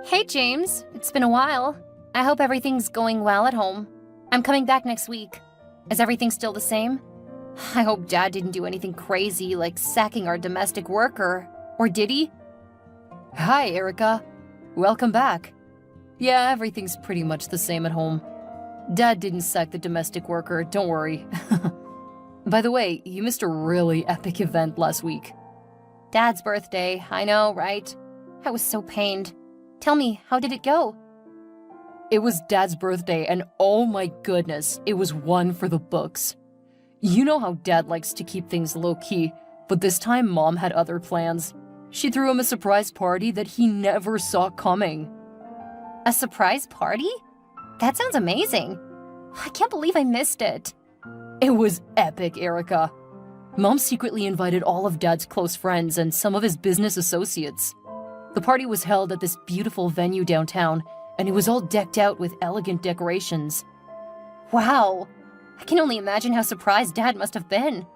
Hey, James. It's been a while. I hope everything's going well at home. I'm coming back next week. Is everything still the same? I hope Dad didn't do anything crazy like sacking our domestic worker. Or did he? Hi, Erica. Welcome back. Yeah, everything's pretty much the same at home. Dad didn't sack the domestic worker, don't worry. By the way, you missed a really epic event last week. Dad's birthday, I know, right? I was so pained. Tell me, how did it go? It was Dad's birthday, and oh my goodness, it was one for the books. You know how Dad likes to keep things low-key, but this time Mom had other plans. She threw him a surprise party that he never saw coming. A surprise party? That sounds amazing. I can't believe I missed it. It was epic, Erica. Mom secretly invited all of Dad's close friends and some of his business associates. The party was held at this beautiful venue downtown, and it was all decked out with elegant decorations. Wow. I can only imagine how surprised Dad must have been.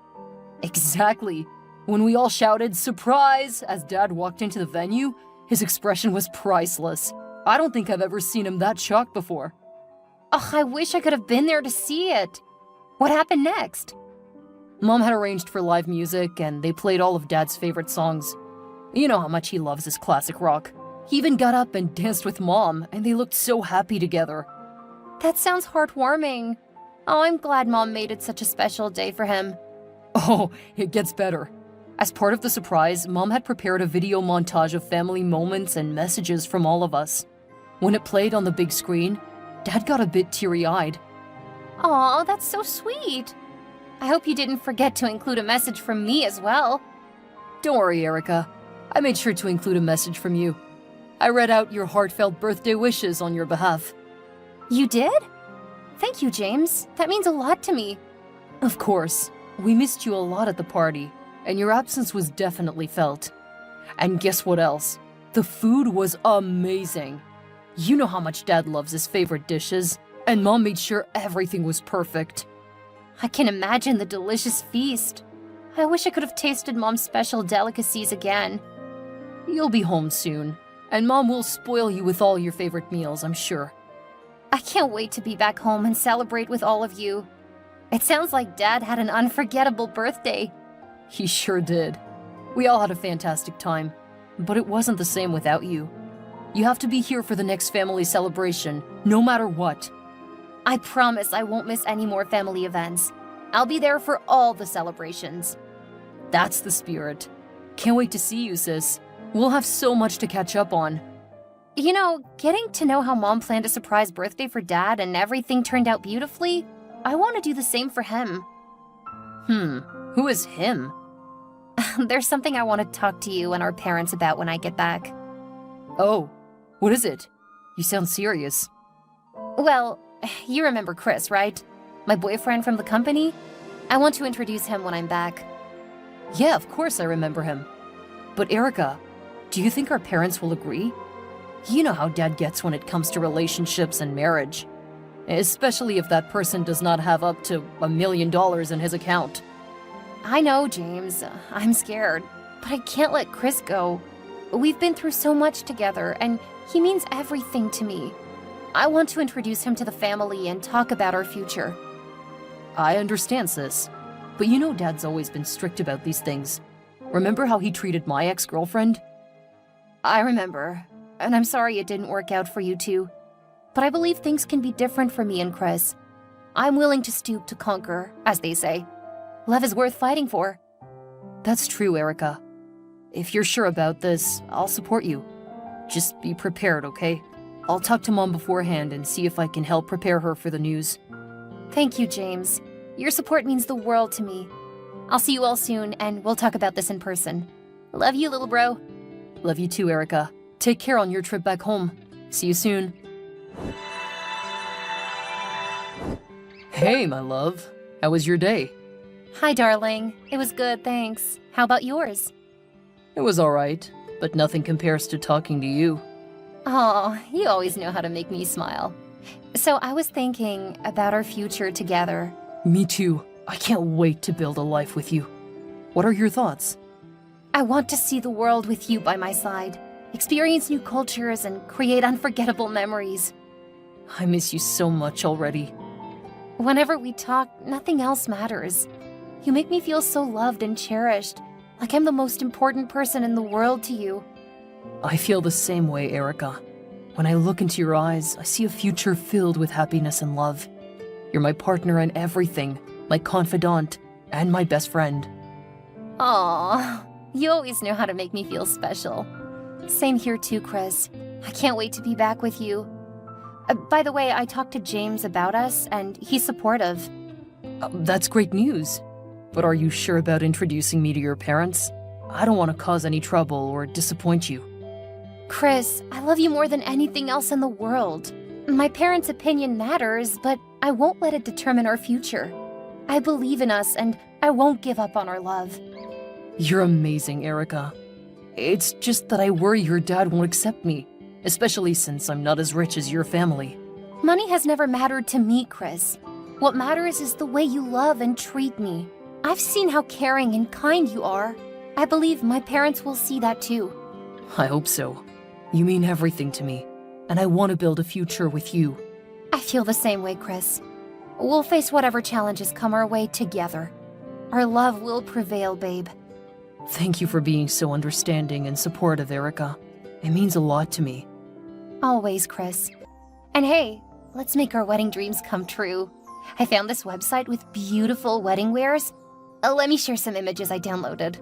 Exactly. When we all shouted, "Surprise!" as Dad walked into the venue, his expression was priceless. I don't think I've ever seen him that shocked before. Oh, I wish I could have been there to see it. What happened next? Mom had arranged for live music, and they played all of Dad's favorite songs. You know how much he loves his classic rock. He even got up and danced with Mom, and they looked so happy together. That sounds heartwarming. Oh, I'm glad Mom made it such a special day for him. Oh, it gets better. As part of the surprise, Mom had prepared a video montage of family moments and messages from all of us. When it played on the big screen, Dad got a bit teary-eyed. Aw, that's so sweet. I hope you didn't forget to include a message from me as well. Don't worry, Erica. I made sure to include a message from you. I read out your heartfelt birthday wishes on your behalf. You did? Thank you, James. That means a lot to me. Of course. We missed you a lot at the party, and your absence was definitely felt. And guess what else? The food was amazing. You know how much Dad loves his favorite dishes, and Mom made sure everything was perfect. I can imagine the delicious feast. I wish I could have tasted Mom's special delicacies again. You'll be home soon, and Mom will spoil you with all your favorite meals, I'm sure. I can't wait to be back home and celebrate with all of you. It sounds like Dad had an unforgettable birthday. He sure did. We all had a fantastic time, but it wasn't the same without you. You have to be here for the next family celebration, no matter what. I promise I won't miss any more family events. I'll be there for all the celebrations. That's the spirit. Can't wait to see you, sis. We'll have so much to catch up on. You know, getting to know how Mom planned a surprise birthday for Dad and everything turned out beautifully, I want to do the same for him. Who is him? There's something I want to talk to you and our parents about when I get back. Oh, what is it? You sound serious. Well, you remember Chris, right? My boyfriend from the company? I want to introduce him when I'm back. Yeah, of course I remember him. But Erica, do you think our parents will agree? You know how Dad gets when it comes to relationships and marriage. Especially if that person does not have up to $1 million in his account. I know, James. I'm scared. But I can't let Chris go. We've been through so much together, and he means everything to me. I want to introduce him to the family and talk about our future. I understand, sis. But you know Dad's always been strict about these things. Remember how he treated my ex-girlfriend? I remember. And I'm sorry it didn't work out for you two. But I believe things can be different for me and Chris. I'm willing to stoop to conquer, as they say. Love is worth fighting for. That's true, Erica. If you're sure about this, I'll support you. Just be prepared, okay? I'll talk to Mom beforehand and see if I can help prepare her for the news. Thank you, James. Your support means the world to me. I'll see you all soon, and we'll talk about this in person. Love you, little bro. Love you too, Erica. Take care on your trip back home. See you soon. Hey, my love. How was your day? Hi, darling. It was good, thanks. How about yours? It was alright, but nothing compares to talking to you. Oh, you always know how to make me smile. So I was thinking about our future together. Me too. I can't wait to build a life with you. What are your thoughts? I want to see the world with you by my side. experience new cultures, and create unforgettable memories. I miss you so much already. Whenever we talk, nothing else matters. You make me feel so loved and cherished, like I'm the most important person in the world to you. I feel the same way, Erica. When I look into your eyes, I see a future filled with happiness and love. You're my partner in everything, my confidant, and my best friend. Aww, you always know how to make me feel special. Same here too, Chris. I can't wait to be back with you. By the way, I talked to James about us, and he's supportive. That's great news. But are you sure about introducing me to your parents? I don't want to cause any trouble or disappoint you. Chris, I love you more than anything else in the world. My parents' opinion matters, but I won't let it determine our future. I believe in us, and I won't give up on our love. You're amazing, Erica. It's just that I worry your dad won't accept me, especially since I'm not as rich as your family. Money has never mattered to me, Chris. What matters is the way you love and treat me. I've seen how caring and kind you are. I believe my parents will see that too. I hope so. You mean everything to me, and I want to build a future with you. I feel the same way, Chris. We'll face whatever challenges come our way together. Our love will prevail, babe. Thank you for being so understanding and supportive, Erica. It means a lot to me. Always, Chris. And hey, let's make our wedding dreams come true. I found this website with beautiful wedding wears. Let me share some images I downloaded.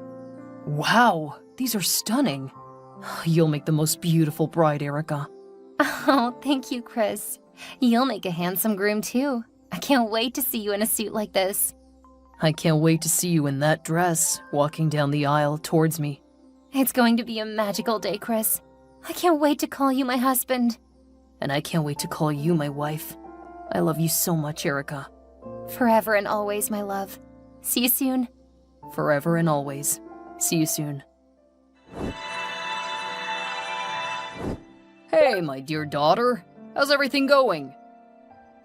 Wow, these are stunning. You'll make the most beautiful bride, Erica. Oh, thank you, Chris. You'll make a handsome groom, too. I can't wait to see you in a suit like this. I can't wait to see you in that dress, walking down the aisle towards me. It's going to be a magical day, Chris. I can't wait to call you my husband. And I can't wait to call you my wife. I love you so much, Erica. Forever and always, my love. See you soon. Forever and always. See you soon. Hey, my dear daughter. How's everything going?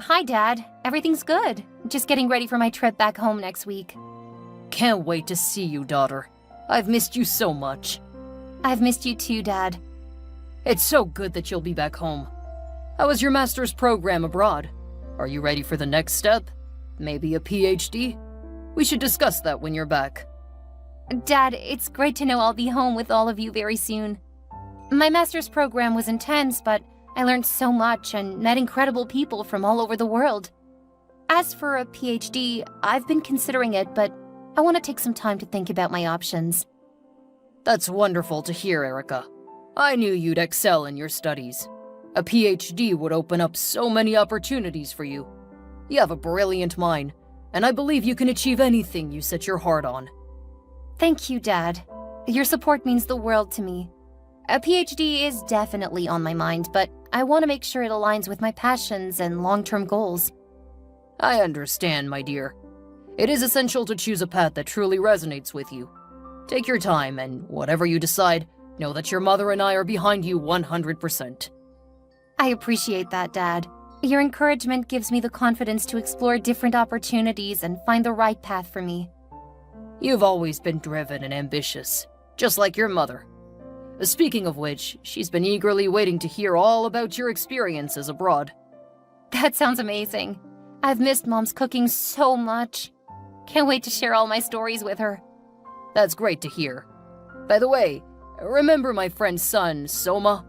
Hi, Dad. Everything's good. Just getting ready for my trip back home next week. Can't wait to see you, daughter. I've missed you so much. I've missed you too, Dad. It's so good that you'll be back home. How was your master's program abroad? Are you ready for the next step? Maybe a PhD? We should discuss that when you're back. Dad, it's great to know I'll be home with all of you very soon. My master's program was intense, but I learned so much and met incredible people from all over the world. As for a PhD, I've been considering it, but I want to take some time to think about my options. That's wonderful to hear, Erica. I knew you'd excel in your studies. A PhD would open up so many opportunities for you. You have a brilliant mind, and I believe you can achieve anything you set your heart on. Thank you, Dad. Your support means the world to me. A PhD is definitely on my mind, but I want to make sure it aligns with my passions and long-term goals. I understand, my dear. It is essential to choose a path that truly resonates with you. Take your time, and whatever you decide, know that your mother and I are behind you 100%. I appreciate that, Dad. Your encouragement gives me the confidence to explore different opportunities and find the right path for me. You've always been driven and ambitious, just like your mother. Speaking of which, she's been eagerly waiting to hear all about your experiences abroad. That sounds amazing. I've missed Mom's cooking so much. Can't wait to share all my stories with her. That's great to hear. By the way, remember my friend's son, Soma?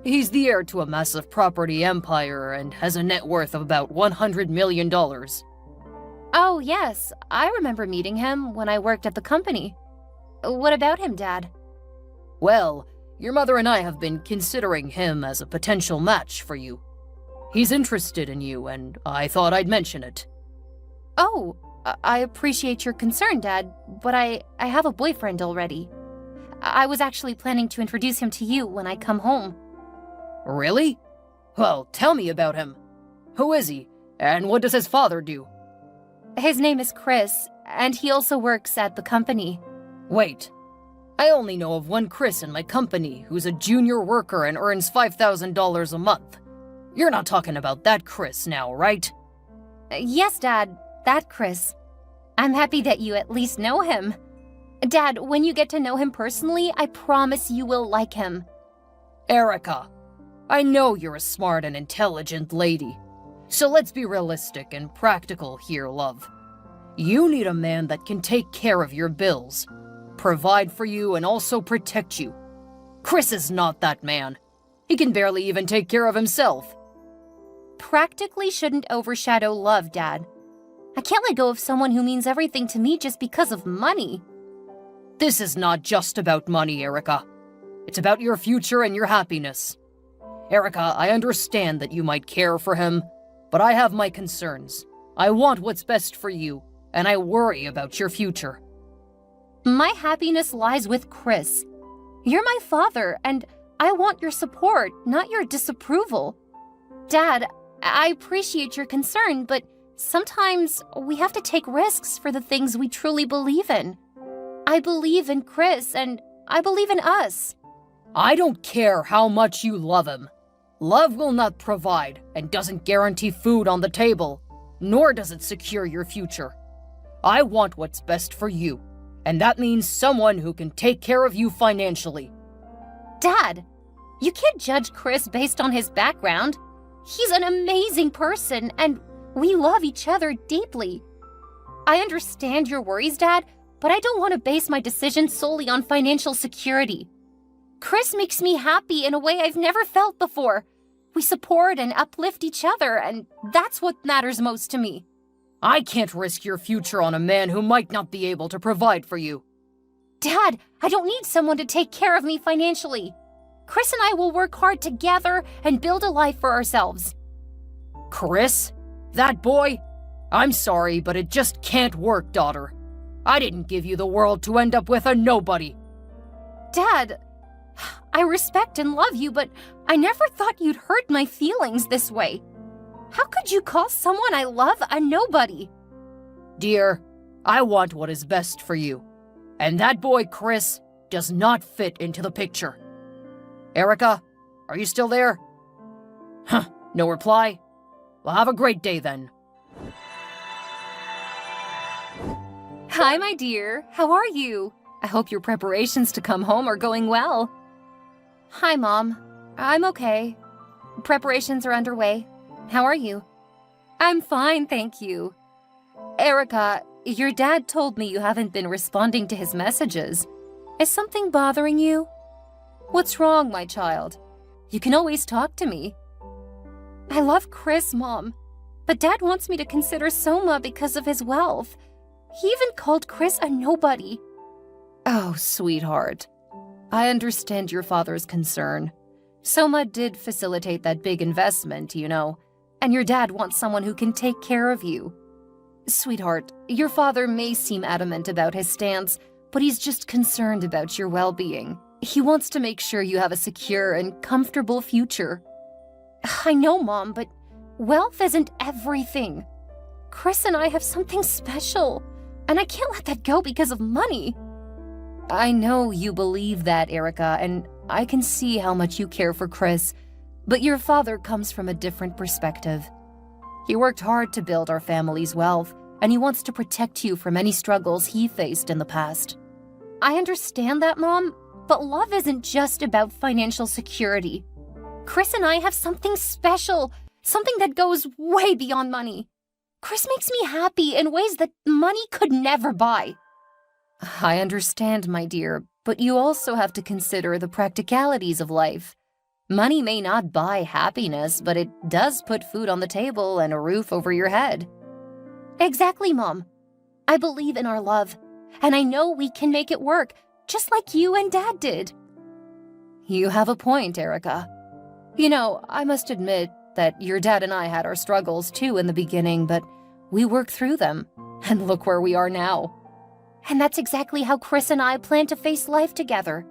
He's the heir to a massive property empire and has a net worth of about $100 million. Oh, yes. I remember meeting him when I worked at the company. What about him, Dad? Well, your mother and I have been considering him as a potential match for you. He's interested in you, and I thought I'd mention it. Oh, I appreciate your concern, Dad, but I have a boyfriend already. I was actually planning to introduce him to you when I come home. Really? Well, tell me about him. Who is he, and what does his father do? His name is Chris, and he also works at the company. Wait. I only know of one Chris in my company who's a junior worker and earns $5,000 a month. You're not talking about that Chris now, right? Yes, Dad, that Chris. I'm happy that you at least know him. Dad, when you get to know him personally, I promise you will like him. Erica, I know you're a smart and intelligent lady. So let's be realistic and practical here, love. You need a man that can take care of your bills, provide for you, and also protect you. Chris is not that man. He can barely even take care of himself. Practically shouldn't overshadow love, Dad. I can't let go of someone who means everything to me just because of money. This is not just about money, Erica. It's about your future and your happiness. Erica, I understand that you might care for him, but I have my concerns. I want what's best for you, and I worry about your future. My happiness lies with Chris. You're my father, and I want your support, not your disapproval. Dad, I appreciate your concern, but sometimes we have to take risks for the things we truly believe in. I believe in Chris, and I believe in us. I don't care how much you love him. Love will not provide and doesn't guarantee food on the table, nor does it secure your future. I want what's best for you, and that means someone who can take care of you financially. Dad, you can't judge Chris based on his background. He's an amazing person, and we love each other deeply. I understand your worries, Dad, but I don't want to base my decision solely on financial security. Chris makes me happy in a way I've never felt before. We support and uplift each other, and that's what matters most to me. I can't risk your future on a man who might not be able to provide for you. Dad, I don't need someone to take care of me financially. Chris and I will work hard together and build a life for ourselves. Chris? That boy? I'm sorry, but it just can't work, daughter. I didn't give you the world to end up with a nobody. Dad, I respect and love you, but I never thought you'd hurt my feelings this way. How could you call someone I love a nobody? Dear, I want what is best for you. And that boy, Chris, does not fit into the picture. Erica, are you still there? Huh, no reply? Well, have a great day then. Hi, my dear. How are you? I hope your preparations to come home are going well. Hi, Mom. I'm okay. Preparations are underway. How are you? I'm fine, thank you. Erica, your dad told me you haven't been responding to his messages. Is something bothering you? What's wrong, my child? You can always talk to me. I love Chris, Mom, but Dad wants me to consider Soma because of his wealth. He even called Chris a nobody. Oh, sweetheart. I understand your father's concern. Soma did facilitate that big investment, you know, and your dad wants someone who can take care of you. Sweetheart, your father may seem adamant about his stance, but he's just concerned about your well-being. He wants to make sure you have a secure and comfortable future. I know, Mom, but wealth isn't everything. Chris and I have something special, and I can't let that go because of money. I know you believe that, Erica, and I can see how much you care for Chris, but your father comes from a different perspective. He worked hard to build our family's wealth, and he wants to protect you from any struggles he faced in the past. I understand that, Mom, but love isn't just about financial security. Chris and I have something special, something that goes way beyond money. Chris makes me happy in ways that money could never buy. I understand, my dear, but you also have to consider the practicalities of life. Money may not buy happiness, but it does put food on the table and a roof over your head. Exactly, Mom. I believe in our love, and I know we can make it work, just like you and Dad did. You have a point, Erica. You know, I must admit that your dad and I had our struggles too in the beginning, but we worked through them, and look where we are now. And that's exactly how Chris and I plan to face life together.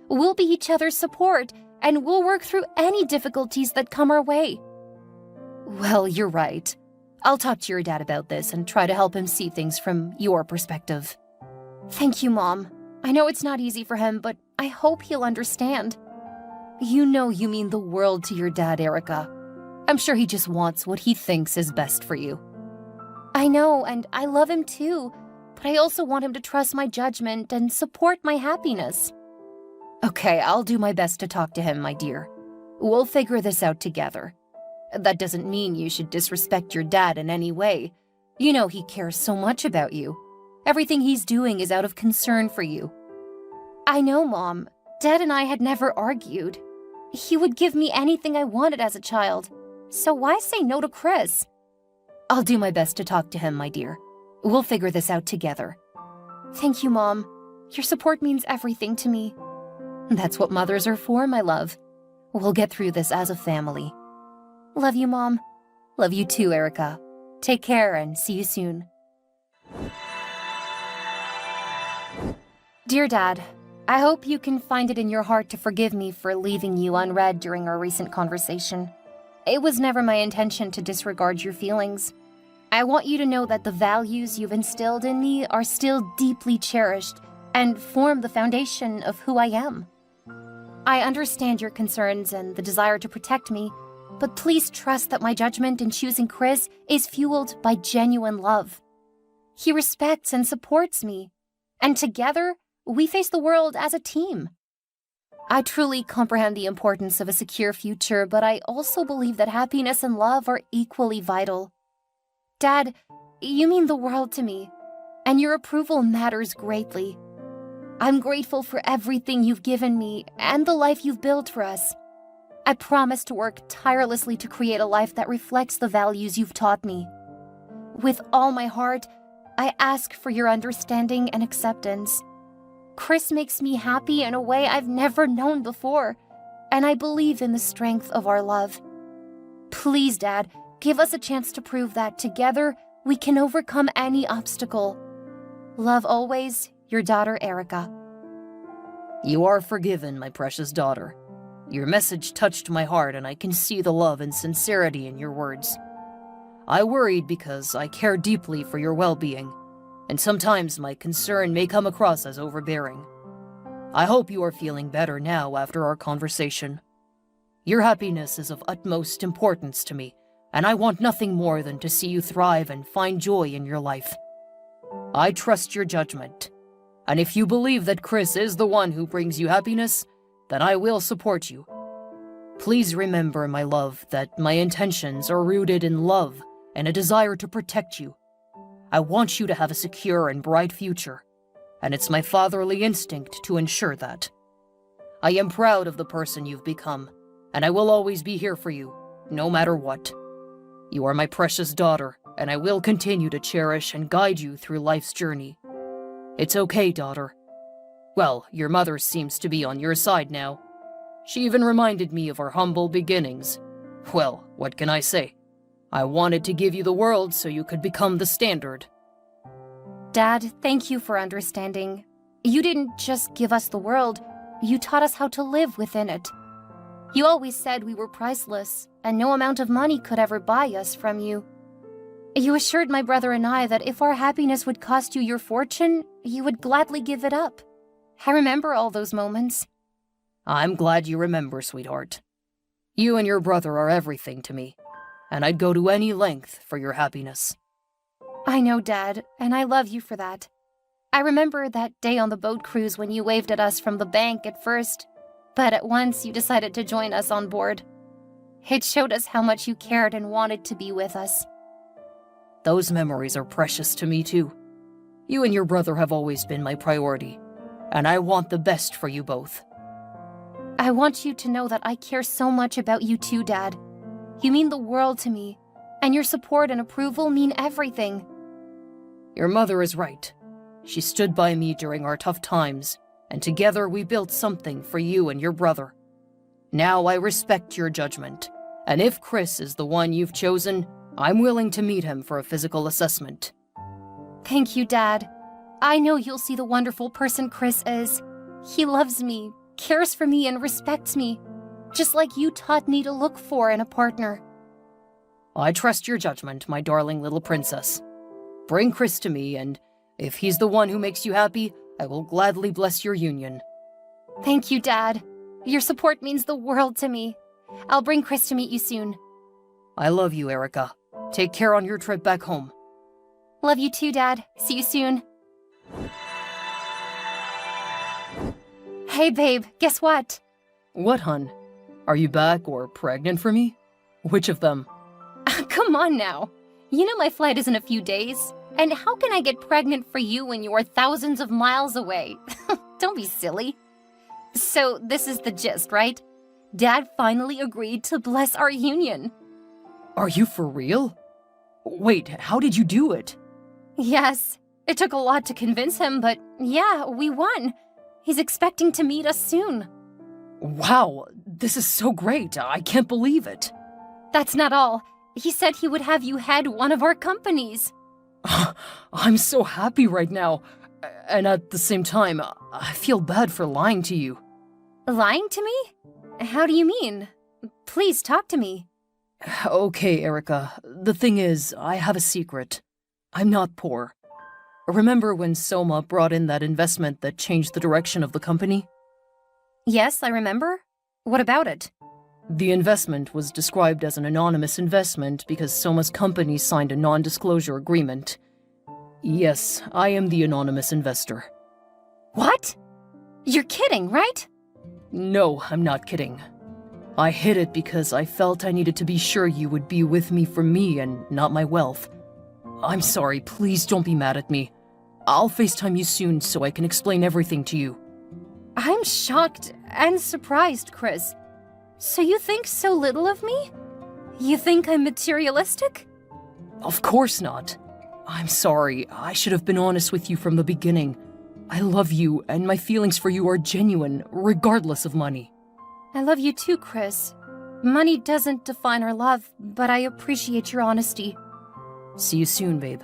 We'll be each other's support, and we'll work through any difficulties that come our way. Well, you're right. I'll talk to your dad about this and try to help him see things from your perspective. Thank you, Mom. I know it's not easy for him, but I hope he'll understand. You know you mean the world to your dad, Erica. I'm sure he just wants what he thinks is best for you. I know, and I love him too, but I also want him to trust my judgment and support my happiness. Okay, I'll do my best to talk to him, my dear. We'll figure this out together. That doesn't mean you should disrespect your dad in any way. You know he cares so much about you. Everything he's doing is out of concern for you. I know, Mom. Dad and I had never argued. He would give me anything I wanted as a child. So why say no to Chris? I'll do my best to talk to him, my dear. We'll figure this out together. Thank you, Mom. Your support means everything to me. That's what mothers are for, my love. We'll get through this as a family. Love you, Mom. Love you too, Erica. Take care and see you soon. Dear Dad, I hope you can find it in your heart to forgive me for leaving you unread during our recent conversation. It was never my intention to disregard your feelings. I want you to know that the values you've instilled in me are still deeply cherished and form the foundation of who I am. I understand your concerns and the desire to protect me, but please trust that my judgment in choosing Chris is fueled by genuine love. He respects and supports me, and together, we face the world as a team. I truly comprehend the importance of a secure future, but I also believe that happiness and love are equally vital. Dad, you mean the world to me, and your approval matters greatly. I'm grateful for everything you've given me and the life you've built for us. I promise to work tirelessly to create a life that reflects the values you've taught me. With all my heart, I ask for your understanding and acceptance. Chris makes me happy in a way I've never known before, and I believe in the strength of our love. Please, Dad, give us a chance to prove that together we can overcome any obstacle. Love always, your daughter Erica. You are forgiven, my precious daughter. Your message touched my heart, and I can see the love and sincerity in your words. I worried because I care deeply for your well-being, and sometimes my concern may come across as overbearing. I hope you are feeling better now after our conversation. Your happiness is of utmost importance to me, and I want nothing more than to see you thrive and find joy in your life. I trust your judgment, and if you believe that Chris is the one who brings you happiness, then I will support you. Please remember, my love, that my intentions are rooted in love and a desire to protect you. I want you to have a secure and bright future, and it's my fatherly instinct to ensure that. I am proud of the person you've become, and I will always be here for you, no matter what. You are my precious daughter, and I will continue to cherish and guide you through life's journey. It's okay, daughter. Well, your mother seems to be on your side now. She even reminded me of our humble beginnings. Well, what can I say? I wanted to give you the world so you could become the standard. Dad, thank you for understanding. You didn't just give us the world, you taught us how to live within it. You always said we were priceless, and no amount of money could ever buy us from you. You assured my brother and I that if our happiness would cost you your fortune, you would gladly give it up. I remember all those moments. I'm glad you remember, sweetheart. You and your brother are everything to me, and I'd go to any length for your happiness. I know, Dad, and I love you for that. I remember that day on the boat cruise when you waved at us from the bank at first, but at once you decided to join us on board. It showed us how much you cared and wanted to be with us. Those memories are precious to me, too. You and your brother have always been my priority, and I want the best for you both. I want you to know that I care so much about you too, Dad. You mean the world to me, and your support and approval mean everything. Your mother is right. She stood by me during our tough times, and together we built something for you and your brother. Now I respect your judgment, and if Chris is the one you've chosen, I'm willing to meet him for a physical assessment. Thank you, Dad. I know you'll see the wonderful person Chris is. He loves me, cares for me, and respects me, just like you taught me to look for in a partner. I trust your judgment, my darling little princess. Bring Chris to me, and if he's the one who makes you happy, I will gladly bless your union. Thank you, Dad. Your support means the world to me. I'll bring Chris to meet you soon. I love you, Erica. Take care on your trip back home. Love you too, Dad. See you soon. Hey, babe, guess what? What, hun? Are you back or pregnant for me? Which of them? Come on now. You know my flight is in a few days. And how can I get pregnant for you when you are thousands of miles away? Don't be silly. So this is the gist, right? Dad finally agreed to bless our union. Are you for real? Wait, how did you do it? Yes, it took a lot to convince him, but yeah, we won. He's expecting to meet us soon. Wow, this is so great. I can't believe it. That's not all. He said he would have you head one of our companies. I'm so happy right now. And at the same time, I feel bad for lying to you. Lying to me? How do you mean? Please talk to me. Okay, Erica. The thing is, I have a secret. I'm not poor. Remember when Soma brought in that investment that changed the direction of the company? Yes, I remember. What about it? The investment was described as an anonymous investment because Soma's company signed a non-disclosure agreement. Yes, I am the anonymous investor. What? You're kidding, right? No, I'm not kidding. I hid it because I felt I needed to be sure you would be with me for me and not my wealth. I'm sorry, please don't be mad at me. I'll FaceTime you soon so I can explain everything to you. I'm shocked and surprised, Chris. So you think so little of me? You think I'm materialistic? Of course not. I'm sorry, I should have been honest with you from the beginning. I love you, and my feelings for you are genuine, regardless of money. I love you too, Chris. Money doesn't define our love, but I appreciate your honesty. See you soon, babe.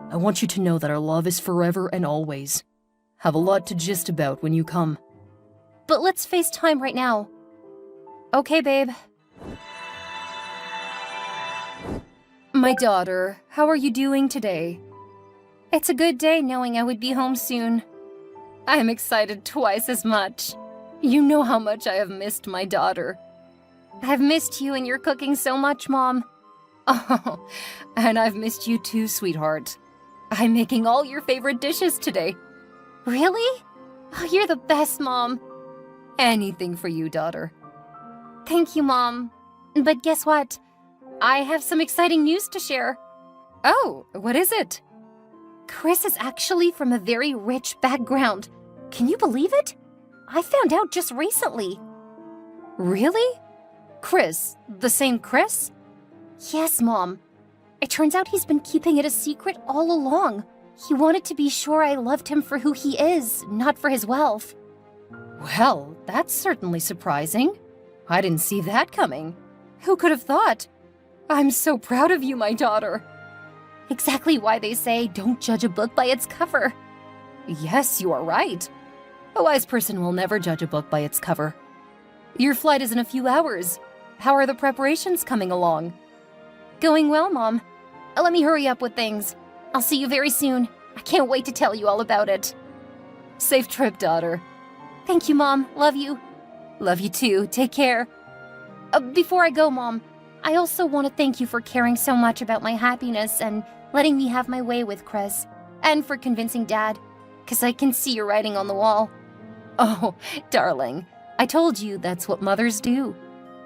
I want you to know that our love is forever and always. Have a lot to gist about when you come. But let's FaceTime right now. Okay, babe. My daughter, how are you doing today? It's a good day knowing I would be home soon. I am excited twice as much. You know how much I have missed my daughter. I've missed you and your cooking so much, Mom. Oh, and I've missed you too, sweetheart. I'm making all your favorite dishes today. Really? Oh, you're the best, Mom. Anything for you, daughter. Thank you, Mom. But guess what? I have some exciting news to share. Oh, what is it? Chris is actually from a very rich background. Can you believe it? I found out just recently. Really? Chris? The same Chris? Yes, Mom. It turns out he's been keeping it a secret all along. He wanted to be sure I loved him for who he is, not for his wealth. Well, that's certainly surprising. I didn't see that coming. Who could have thought? I'm so proud of you, my daughter. Exactly why they say don't judge a book by its cover. Yes, you are right. A wise person will never judge a book by its cover. Your flight is in a few hours. How are the preparations coming along? Going well, Mom. Let me hurry up with things. I'll see you very soon. I can't wait to tell you all about it. Safe trip, daughter. Thank you, Mom. Love you. Love you too. Take care. Before I go, Mom, I also want to thank you for caring so much about my happiness and letting me have my way with Chris, and for convincing Dad, because I can see your writing on the wall. Oh, darling, I told you that's what mothers do.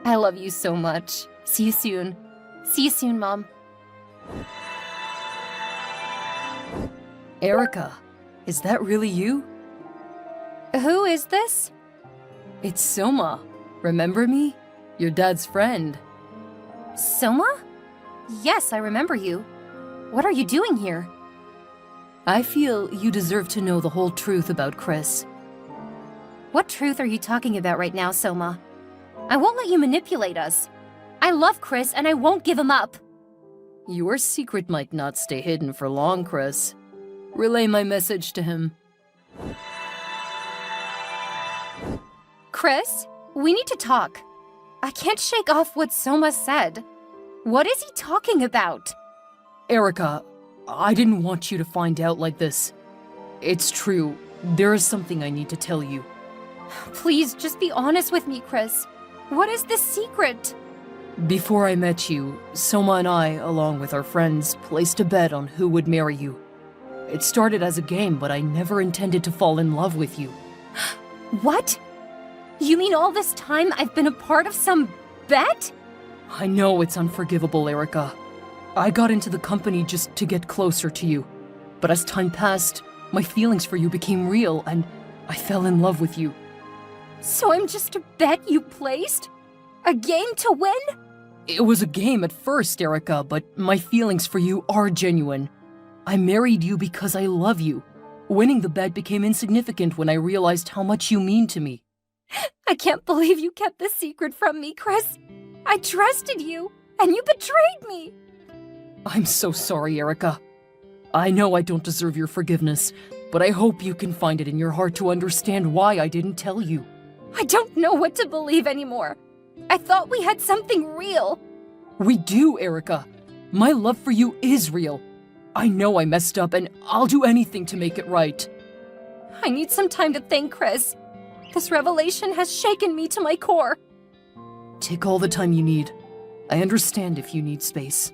I love you so much. See you soon. See you soon, Mom. Erica, is that really you? Who is this? It's Soma. Remember me? Your dad's friend. Soma? Yes, I remember you. What are you doing here? I feel you deserve to know the whole truth about Chris. What truth are you talking about right now, Soma? I won't let you manipulate us. I love Chris and I won't give him up. Your secret might not stay hidden for long, Chris. Relay my message to him. Chris, we need to talk. I can't shake off what Soma said. What is he talking about? Erica, I didn't want you to find out like this. It's true. There is something I need to tell you. Please, just be honest with me, Chris. What is this secret? Before I met you, Soma and I, along with our friends, placed a bet on who would marry you. It started as a game, but I never intended to fall in love with you. What? You mean all this time I've been a part of some bet? I know it's unforgivable, Erica. I got into the company just to get closer to you. But as time passed, my feelings for you became real and I fell in love with you. So I'm just a bet you placed? A game to win? It was a game at first, Erica, but my feelings for you are genuine. I married you because I love you. Winning the bet became insignificant when I realized how much you mean to me. I can't believe you kept this secret from me, Chris. I trusted you, and you betrayed me. I'm so sorry, Erica. I know I don't deserve your forgiveness, but I hope you can find it in your heart to understand why I didn't tell you. I don't know what to believe anymore. I thought we had something real. We do, Erica. My love for you is real. I know I messed up, and I'll do anything to make it right. I need some time to think, Chris. This revelation has shaken me to my core. Take all the time you need. I understand if you need space.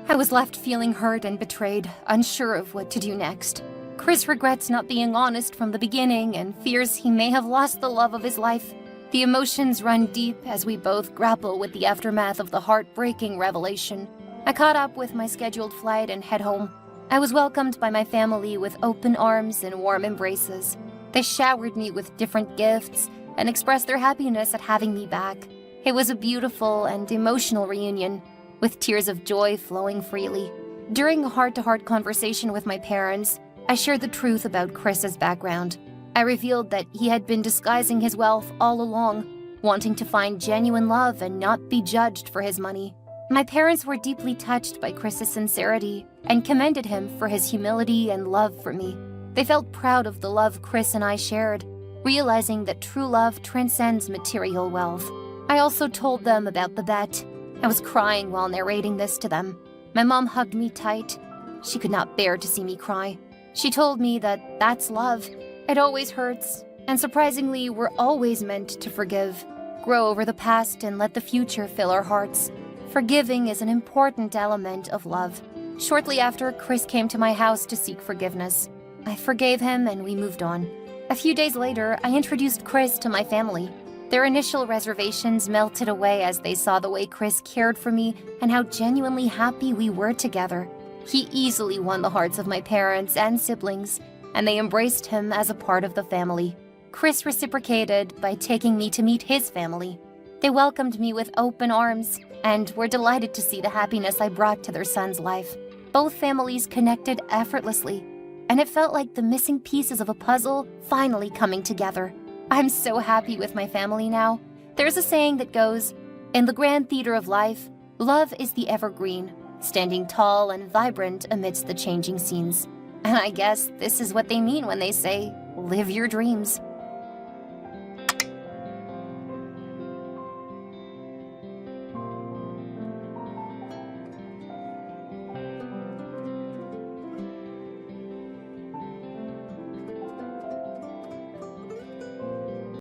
I was left feeling hurt and betrayed, unsure of what to do next. Chris regrets not being honest from the beginning and fears he may have lost the love of his life. The emotions run deep as we both grapple with the aftermath of the heartbreaking revelation. I caught up with my scheduled flight and head home. I was welcomed by my family with open arms and warm embraces. They showered me with different gifts and expressed their happiness at having me back. It was a beautiful and emotional reunion, with tears of joy flowing freely. During a heart-to-heart conversation with my parents, I shared the truth about Chris's background. I revealed that he had been disguising his wealth all along, wanting to find genuine love and not be judged for his money. My parents were deeply touched by Chris's sincerity and commended him for his humility and love for me. They felt proud of the love Chris and I shared, realizing that true love transcends material wealth. I also told them about the bet. I was crying while narrating this to them. My mom hugged me tight. She could not bear to see me cry. She told me that that's love. It always hurts, and surprisingly, we're always meant to forgive, grow over the past, and let the future fill our hearts. Forgiving is an important element of love. Shortly after, Chris came to my house to seek forgiveness. I forgave him and we moved on. A few days later, I introduced Chris to my family. Their initial reservations melted away as they saw the way Chris cared for me and how genuinely happy we were together. He easily won the hearts of my parents and siblings, and they embraced him as a part of the family. Chris reciprocated by taking me to meet his family. They welcomed me with open arms and were delighted to see the happiness I brought to their son's life. Both families connected effortlessly, and it felt like the missing pieces of a puzzle finally coming together. I'm so happy with my family now. There's a saying that goes, "In the grand theater of life, love is the evergreen, standing tall and vibrant amidst the changing scenes." And I guess this is what they mean when they say, live your dreams.